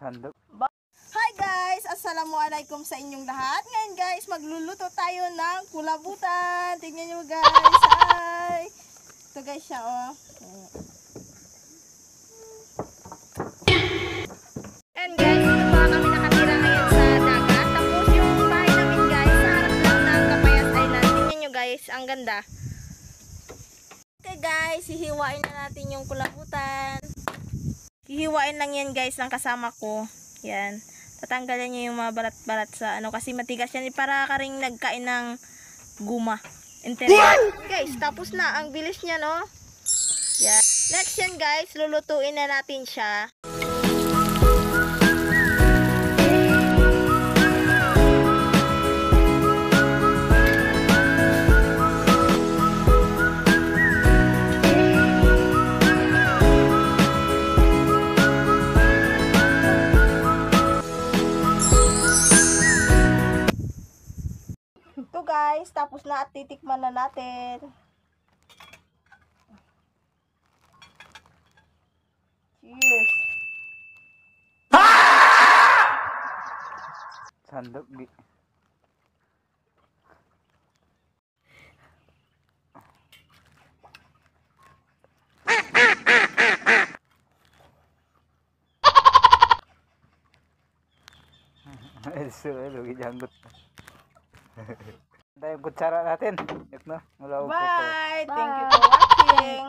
Sandok. Hi guys! Assalamualaikum sa inyong lahat. Ngayon guys, magluluto tayo ng kulabutan. Tingnan nyo guys. Hi! Ito guys siya oh. And guys, dito pa kami nakatira ngayon sa dagat. Tapos yung bahay namin guys, sa harap lang ng Kapayas Island. Tingnan nyo guys, ang ganda. Okay guys, hihiwain na natin yung kulabutan. Hihiwain lang yan guys ng kasama ko. Yan. Tatanggalan niyo yung mga balat-balat sa ano kasi matigas yan para ka ring nagkain ng guma. Guys, tapos na. Ang bilis niya, no? Yan. Next yan guys, lulutuin na natin siya. Ito guys, tapos na at titikman na natin. Cheers! Sandok di. Eso, lagi janggut. Tayo kutsara natin. Bye! Thank you for watching!